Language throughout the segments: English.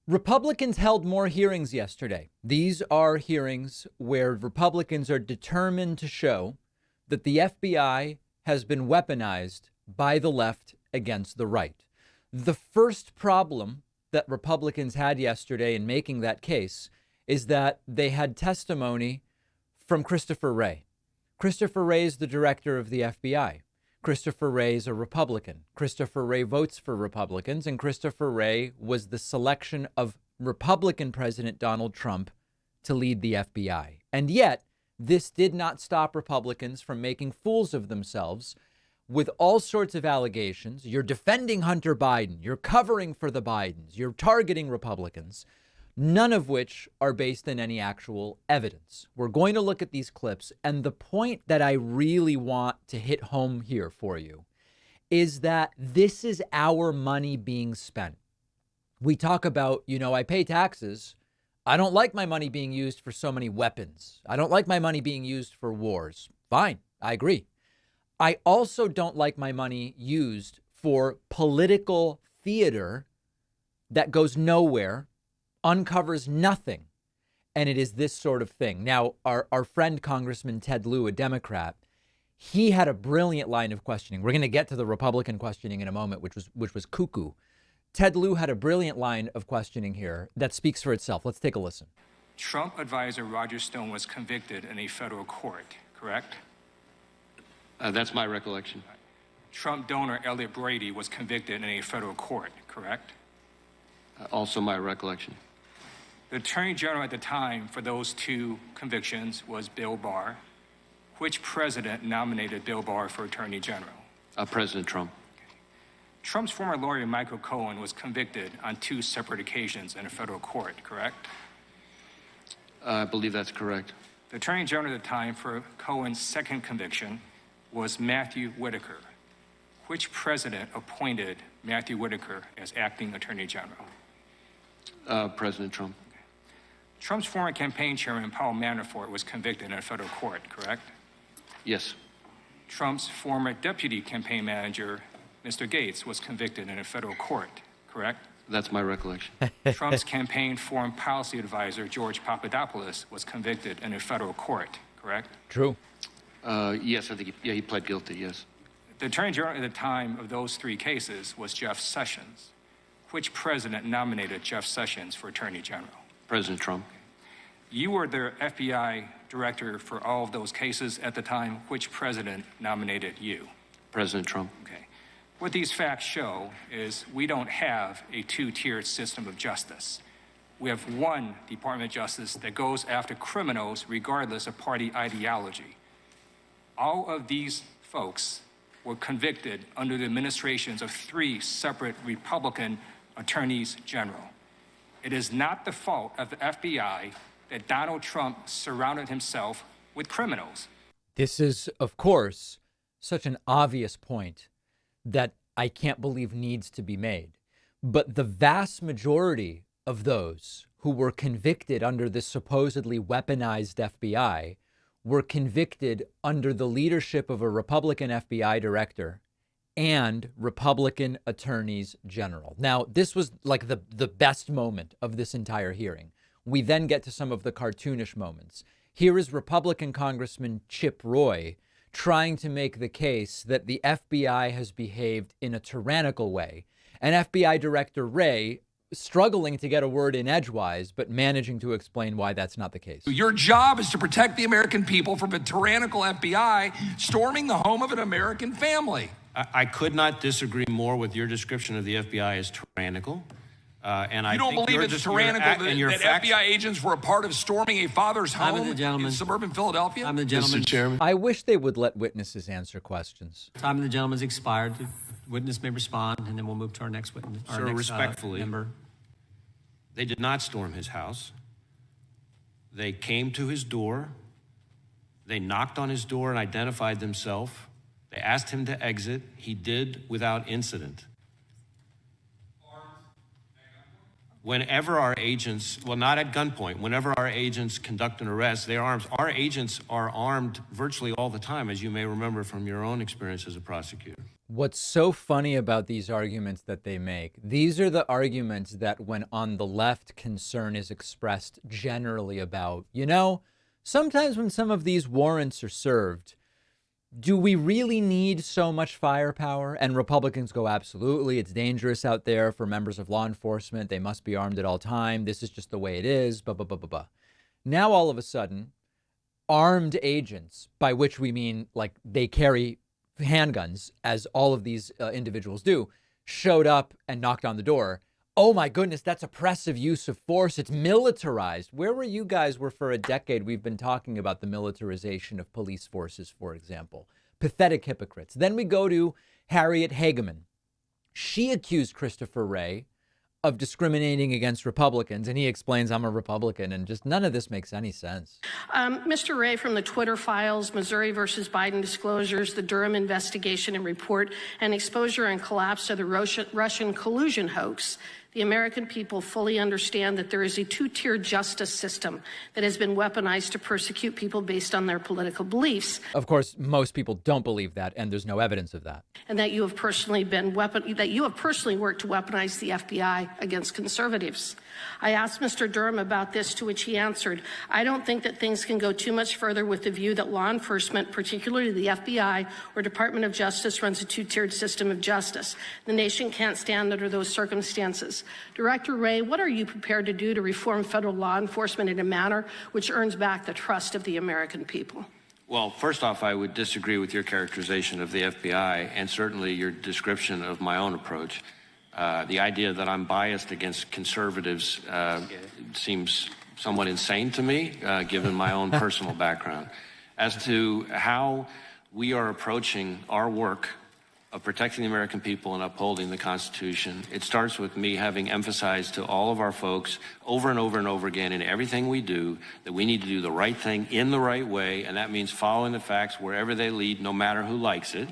Republicans held more hearings yesterday. These are hearings where Republicans are determined to show that the FBI has been weaponized by the left against the right. The first problem that Republicans had yesterday in making that case is that they had testimony from Christopher Wray. Christopher Wray is the director of the FBI. Christopher Wray is a Republican. Christopher Wray votes for Republicans, and Christopher Wray was the selection of Republican President Donald Trump to lead the FBI. And yet, this did not stop Republicans from making fools of themselves with all sorts of allegations. You're defending Hunter Biden. You're covering for the Bidens. You're targeting Republicans, none of which are based in any actual evidence. We're going to look at these clips. And the point that I really want to hit home here for you is that this is our money being spent. We talk about, I pay taxes. I don't like my money being used for so many weapons. I don't like my money being used for wars. Fine, I agree. I also don't like my money used for political theater that goes nowhere, uncovers nothing. And it is this sort of thing. Now, our friend Congressman Ted Lieu, a Democrat, he had a brilliant line of questioning. We're going to get to the Republican questioning in a moment, which was cuckoo. Ted Lieu had a brilliant line of questioning here that speaks for itself. Let's take a listen. Trump advisor Roger Stone was convicted in a federal court, correct? That's my recollection. Trump donor Elliot Brady was convicted in a federal court, correct? Also my recollection. The Attorney General at the time for those two convictions was Bill Barr. Which president nominated Bill Barr for Attorney General? President Trump. Trump's former lawyer, Michael Cohen, was convicted on two separate occasions in a federal court, correct? I believe that's correct. The Attorney General at the time for Cohen's second conviction was Matthew Whitaker. Which president appointed Matthew Whitaker as acting Attorney General? President Trump. Okay. Trump's former campaign chairman, Paul Manafort, was convicted in a federal court, correct? Yes. Trump's former deputy campaign manager, Mr. Gaetz, was convicted in a federal court, correct? That's my recollection. Trump's campaign foreign policy advisor, George Papadopoulos, was convicted in a federal court, correct? True. Yes, I think he pled guilty, yes. The Attorney General at the time of those three cases was Jeff Sessions. Which president nominated Jeff Sessions for Attorney General? President Trump. You were the FBI director for all of those cases at the time. Which president nominated you? President Trump. Okay. What these facts show is we don't have a two-tiered system of justice. We have one Department of Justice that goes after criminals regardless of party ideology. All of these folks were convicted under the administrations of three separate Republican attorneys general. It is not the fault of the FBI that Donald Trump surrounded himself with criminals. This is, of course, such an obvious point that I can't believe needs to be made. But the vast majority of those who were convicted under this supposedly weaponized FBI were convicted under the leadership of a Republican FBI director and Republican attorneys general. Now, this was like the best moment of this entire hearing. We then get to some of the cartoonish moments. Here is Republican Congressman Chip Roy trying to make the case that the FBI has behaved in a tyrannical way, and FBI Director Wray struggling to get a word in edgewise, but managing to explain why that's not the case. Your job is to protect the American people from a tyrannical FBI storming the home of an American family. I could not disagree more with your description of the FBI as tyrannical. And you don't believe it's tyrannical that FBI agents were a part of storming a father's home in suburban Philadelphia? Time of the gentleman. Mr. Chairman. I wish they would let witnesses answer questions. Time of the gentleman's expired. The witness may respond, and then we'll move to our next witness. Sir, respectfully, member. They did not storm his house. They came to his door. They knocked on his door and identified themselves. They asked him to exit. He did without incident. Whenever our agents, well, not at gunpoint, whenever our agents conduct an arrest, they're armed. Our agents are armed virtually all the time, as you may remember from your own experience as a prosecutor. What's so funny about these arguments that they make, these are the arguments that when on the left concern is expressed generally about, sometimes when some of these warrants are served, do we really need so much firepower? And Republicans go, absolutely. It's dangerous out there for members of law enforcement. They must be armed at all time. This is just the way it is. Blah, blah, blah, blah, blah. Now, all of a sudden, armed agents, by which we mean like they carry handguns, as all of these individuals do, showed up and knocked on the door. Oh, my goodness, that's oppressive use of force. It's militarized. Where were you guys where for a decade we've been talking about the militarization of police forces, for example? Pathetic hypocrites. Then we go to Harriet Hageman. She accused Christopher Wray of discriminating against Republicans, and he explains, I'm a Republican, and just none of this makes any sense. Mr. Wray, from the Twitter files, Missouri versus Biden disclosures, the Durham investigation and report, and exposure and collapse of the Russian collusion hoax, the American people fully understand that there is a two-tier justice system that has been weaponized to persecute people based on their political beliefs. Of course, most people don't believe that, and there's no evidence of that. And that you have personally worked to weaponize the FBI against conservatives. I asked Mr. Durham about this, to which he answered, I don't think that things can go too much further with the view that law enforcement, particularly the FBI or Department of Justice, runs a two-tiered system of justice. The nation can't stand under those circumstances. Director Wray, what are you prepared to do to reform federal law enforcement in a manner which earns back the trust of the American people? Well, first off, I would disagree with your characterization of the FBI and certainly your description of my own approach. The idea that I'm biased against conservatives seems somewhat insane to me, given my own personal background. As to how we are approaching our work of protecting the American people and upholding the Constitution, it starts with me having emphasized to all of our folks over and over and over again in everything we do that we need to do the right thing in the right way, and that means following the facts wherever they lead, no matter who likes it.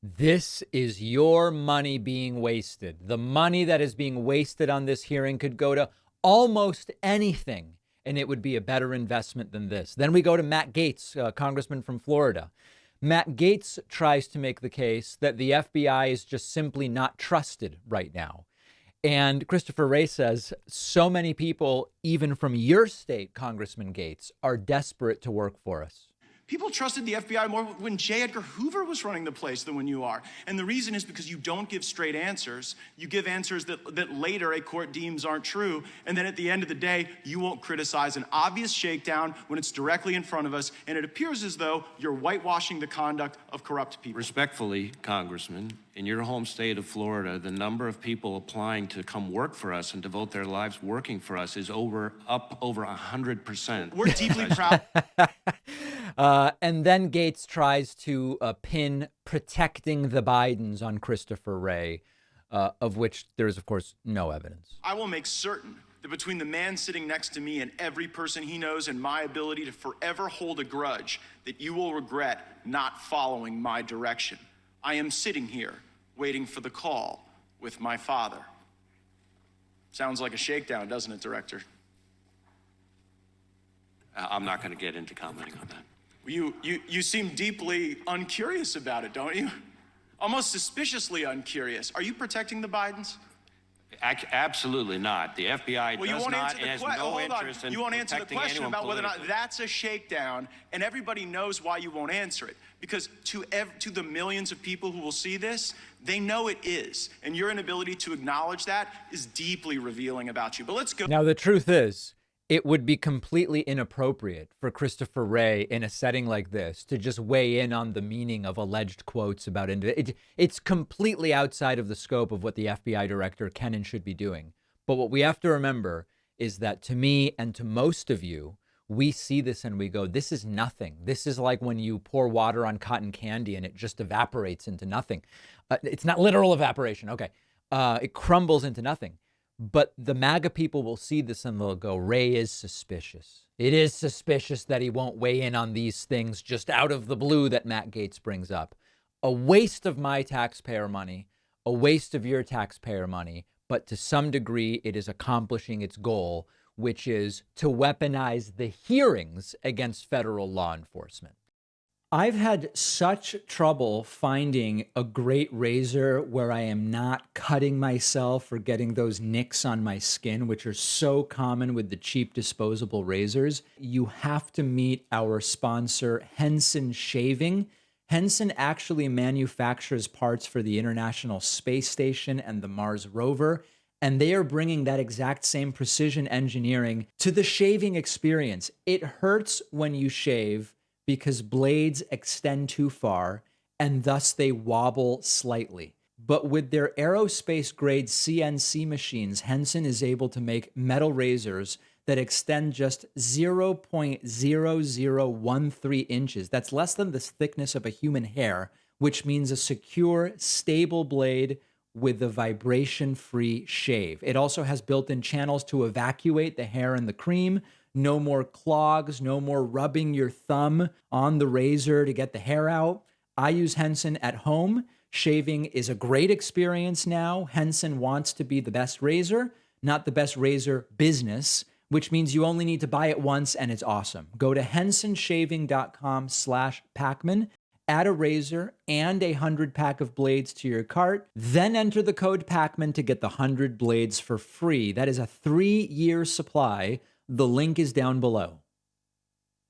This is your money being wasted. The money that is being wasted on this hearing could go to almost anything, and it would be a better investment than this. Then we go to Matt Gaetz, congressman from Florida. Matt Gaetz tries to make the case that the FBI is just simply not trusted right now. And Christopher Wray says so many people, even from your state, Congressman Gaetz, are desperate to work for us. People trusted the FBI more when J. Edgar Hoover was running the place than when you are. And the reason is because you don't give straight answers. You give answers that later a court deems aren't true. And then at the end of the day, you won't criticize an obvious shakedown when it's directly in front of us. And it appears as though you're whitewashing the conduct of corrupt people. Respectfully, Congressman, in your home state of Florida, the number of people applying to come work for us and devote their lives working for us is up over 100%. We're deeply proud. And then Gaetz tries to pin protecting the Bidens on Christopher Wray, of which there is, of course, no evidence. I will make certain that between the man sitting next to me and every person he knows and my ability to forever hold a grudge, that you will regret not following my direction. I am sitting here waiting for the call with my father. Sounds like a shakedown, doesn't it, Director? I'm not going to get into commenting on that. You seem deeply uncurious about it, don't you? Almost suspiciously uncurious. Are you protecting the Bidens? Absolutely not. The FBI does not and has no interest in You won't answer the protecting question anyone about whether or not politically. that's a shakedown, and everybody knows why you won't answer it. Because to the millions of people who will see this, they know it is. And your inability to acknowledge that is deeply revealing about you. But let's go. Now, the truth is, it would be completely inappropriate for Christopher Wray in a setting like this to just weigh in on the meaning of alleged quotes about it's completely outside of the scope of what the FBI director can and should be doing. But what we have to remember is that to me and to most of you, we see this and we go, this is nothing. This is like when you pour water on cotton candy and it just evaporates into nothing. It's not literal evaporation. Okay. It crumbles into nothing. But the MAGA people will see this and they'll go, Wray is suspicious. It is suspicious that he won't weigh in on these things just out of the blue that Matt Gaetz brings up. A waste of my taxpayer money, a waste of your taxpayer money, but to some degree it is accomplishing its goal, which is to weaponize the hearings against federal law enforcement. I've had such trouble finding a great razor where I am not cutting myself or getting those nicks on my skin, which are so common with the cheap disposable razors. You have to meet our sponsor, Henson Shaving. Henson actually manufactures parts for the International Space Station and the Mars rover, and they are bringing that exact same precision engineering to the shaving experience. It hurts when you shave because blades extend too far and thus they wobble slightly. But with their aerospace grade CNC machines, Henson is able to make metal razors that extend just 0.0013 inches. That's less than the thickness of a human hair, which means a secure, stable blade with a vibration-free shave. It also has built-in channels to evacuate the hair and the cream. No more clogs, no more rubbing your thumb on the razor to get the hair out. I use Henson at home. Shaving is a great experience now. Henson wants to be the best razor, not the best razor business, which means you only need to buy it once and it's awesome. Go to hensonshaving.com/Pacman, add a razor and a 100-pack of blades to your cart, then enter the code Pacman to get the 100 blades for free. That is a 3-year supply. The link is down below.